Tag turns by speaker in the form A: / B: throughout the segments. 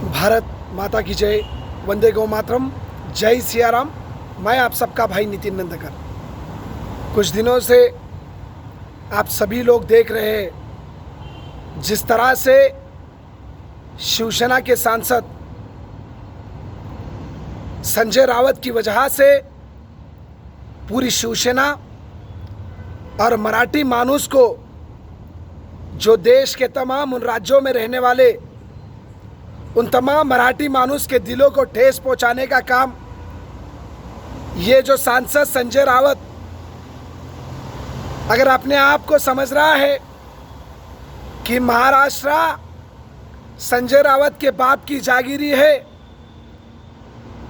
A: भारत माता की जय, वंदे गौ मातरम, जय सिया राम। मैं आप सबका भाई नितिन नंदकर। कुछ दिनों से आप सभी लोग देख रहे हैं जिस तरह से शिवसेना के सांसद संजय रावत की वजह से पूरी शिवसेना और मराठी मानुस को, जो देश के तमाम उन राज्यों में रहने वाले उन तमाम मराठी मानुस के दिलों को ठेस पहुंचाने का काम ये जो सांसद संजय रावत अगर अपने आप को समझ रहा है कि महाराष्ट्र संजय रावत के बाप की जागीरी है,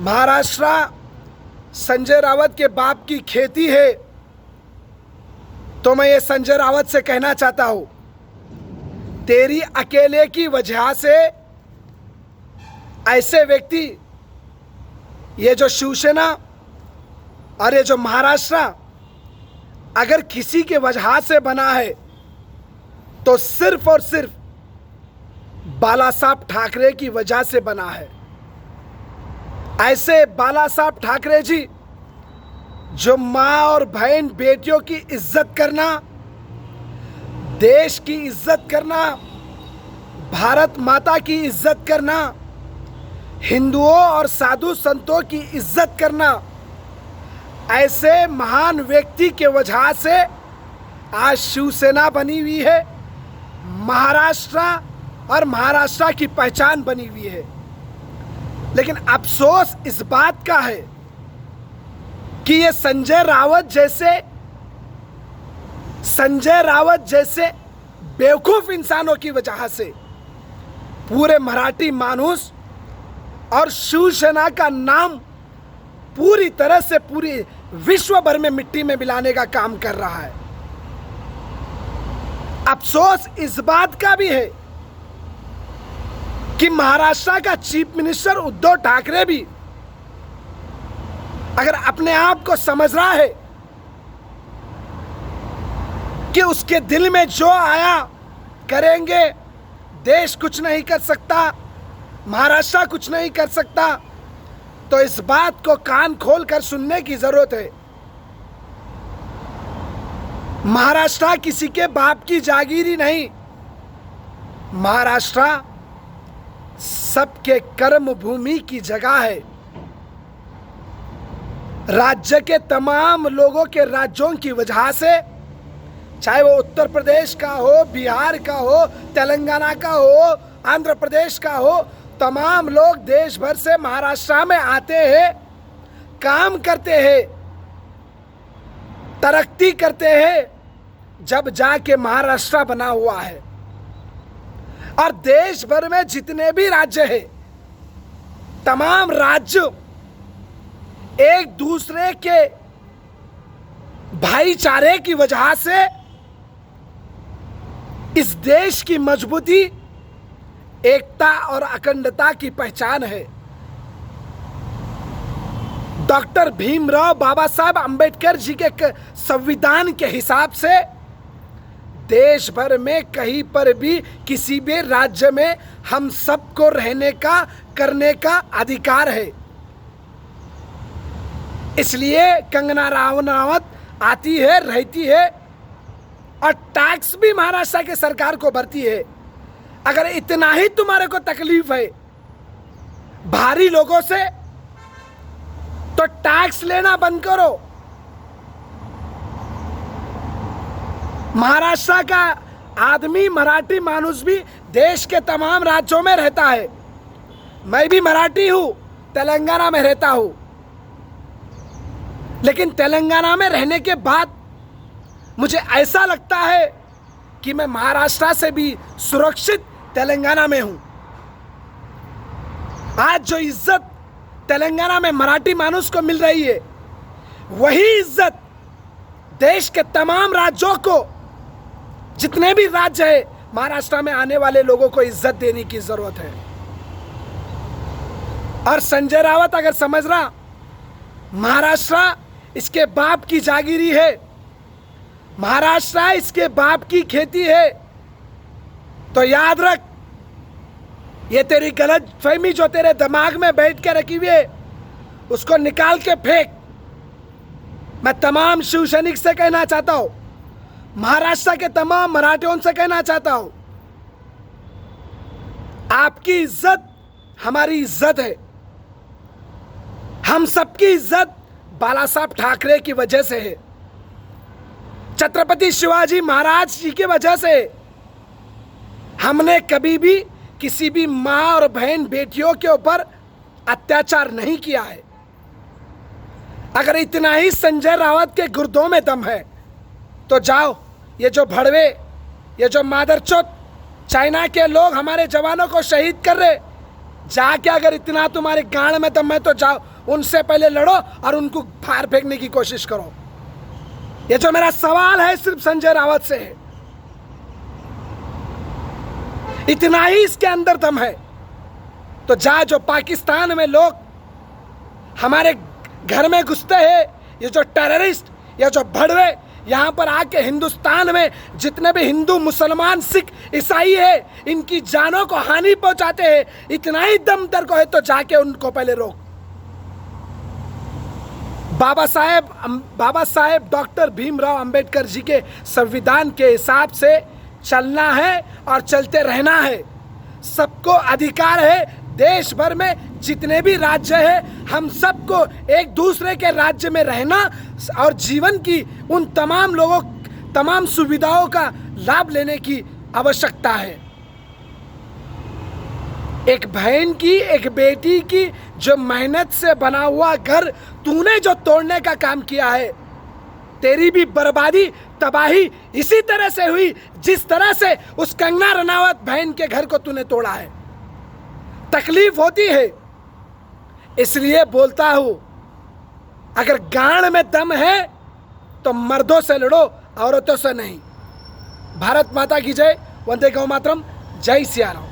A: महाराष्ट्र संजय रावत के बाप की खेती है, तो मैं ये संजय रावत से कहना चाहता हूं, तेरी अकेले की वजह से ऐसे व्यक्ति, ये जो शिवसेना और ये जो महाराष्ट्र अगर किसी के वजह से बना है तो सिर्फ और सिर्फ बाला साहब ठाकरे की वजह से बना है। ऐसे बाला साहब ठाकरे जी जो माँ और बहन बेटियों की इज्जत करना, देश की इज्जत करना, भारत माता की इज्जत करना, हिंदुओं और साधु संतों की इज्जत करना, ऐसे महान व्यक्ति के वजह से आज शिवसेना बनी हुई है, महाराष्ट्र और महाराष्ट्र की पहचान बनी हुई है। लेकिन अफसोस इस बात का है कि ये संजय रावत जैसे बेवकूफ इंसानों की वजह से पूरे मराठी मानुस और शिवसेना का नाम पूरी तरह से पूरी विश्व भर में मिट्टी में मिलाने का काम कर रहा है। अफसोस इस बात का भी है कि महाराष्ट्र का चीफ मिनिस्टर उद्धव ठाकरे भी अगर अपने आप को समझ रहा है कि उसके दिल में जो आया करेंगे, देश कुछ नहीं कर सकता, महाराष्ट्र कुछ नहीं कर सकता, तो इस बात को कान खोल कर सुनने की जरूरत है। महाराष्ट्र किसी के बाप की जागीरी नहीं, महाराष्ट्र सबके कर्म भूमि की जगह है। राज्य के तमाम लोगों के राज्यों की वजह से, चाहे वो उत्तर प्रदेश का हो, बिहार का हो, तेलंगाना का हो, आंध्र प्रदेश का हो, तमाम लोग देश भर से महाराष्ट्र में आते हैं, काम करते हैं, तरक्की करते हैं, जब जाके महाराष्ट्र बना हुआ है। और देश भर में जितने भी राज्य हैं, तमाम राज्य एक दूसरे के भाईचारे की वजह से इस देश की मजबूती, एकता और अखंडता की पहचान है। डॉक्टर भीमराव बाबा साहब अंबेडकर जी के संविधान के हिसाब से देश भर में कहीं पर भी किसी भी राज्य में हम सबको रहने का, करने का अधिकार है। इसलिए कंगना राणावत आती है, रहती है और टैक्स भी महाराष्ट्र के सरकार को भरती है। अगर इतना ही तुम्हारे को तकलीफ है भारी लोगों से, तो टैक्स लेना बंद करो। महाराष्ट्र का आदमी, मराठी मानुस भी देश के तमाम राज्यों में रहता है। मैं भी मराठी हूं, तेलंगाना में रहता हूं, लेकिन तेलंगाना में रहने के बाद मुझे ऐसा लगता है कि मैं महाराष्ट्र से भी सुरक्षित तेलंगाना में हूं। आज जो इज्जत तेलंगाना में मराठी मानुस को मिल रही है, वही इज्जत देश के तमाम राज्यों को, जितने भी राज्य है, महाराष्ट्र में आने वाले लोगों को इज्जत देने की जरूरत है। और संजय रावत अगर समझ रहा महाराष्ट्र इसके बाप की जागीरी है, महाराष्ट्र इसके बाप की खेती है, तो याद रख ये तेरी गलत फहमी जो तेरे दिमाग में बैठ के रखी हुई है, उसको निकाल के फेंक। मैं तमाम शिव सैनिक से कहना चाहता हूं, महाराष्ट्र के तमाम मराठियों से कहना चाहता हूं, आपकी इज्जत हमारी इज्जत है। हम सबकी इज्जत बाला साहब ठाकरे की वजह से है, छत्रपति शिवाजी महाराज जी की वजह से। हमने कभी भी किसी भी माँ और बहन बेटियों के ऊपर अत्याचार नहीं किया है। अगर इतना ही संजय रावत के गुर्दों में दम है तो जाओ, ये जो भड़वे, ये जो मादरचोद चाइना के लोग हमारे जवानों को शहीद कर रहे, जाके अगर इतना तुम्हारे गांड में दम है तो जाओ, उनसे पहले लड़ो और उनको फाड़ फेंकने की कोशिश करो। ये जो मेरा सवाल है सिर्फ संजय रावत से है। इतना ही इसके अंदर दम है तो जा, जो पाकिस्तान में लोग हमारे घर में घुसते हैं, ये जो टेररिस्ट, ये जो भड़वे यहाँ पर आके हिंदुस्तान में जितने भी हिंदू, मुसलमान, सिख, ईसाई है, इनकी जानों को हानि पहुंचाते हैं, इतना ही दम तेरे को है तो जाके उनको पहले रोक। बाबा साहेब डॉक्टर भीमराव अंबेडकर जी के संविधान के हिसाब से चलना है और चलते रहना है। सबको अधिकार है, देश भर में जितने भी राज्य हैं, हम सबको एक दूसरे के राज्य में रहना और जीवन की उन तमाम लोगों, तमाम सुविधाओं का लाभ लेने की आवश्यकता है। एक बहन की, एक बेटी की जो मेहनत से बना हुआ घर तूने जो तोड़ने का काम किया है, तेरी भी बर्बादी, तबाही इसी तरह से हुई जिस तरह से उस कंगना रनावत बहन के घर को तूने तोड़ा है। तकलीफ होती है, इसलिए बोलता हूं, अगर गांड में दम है तो मर्दों से लड़ो, औरतों से नहीं। भारत माता की जय। वंदे गौ मातरम। जय सिया राम।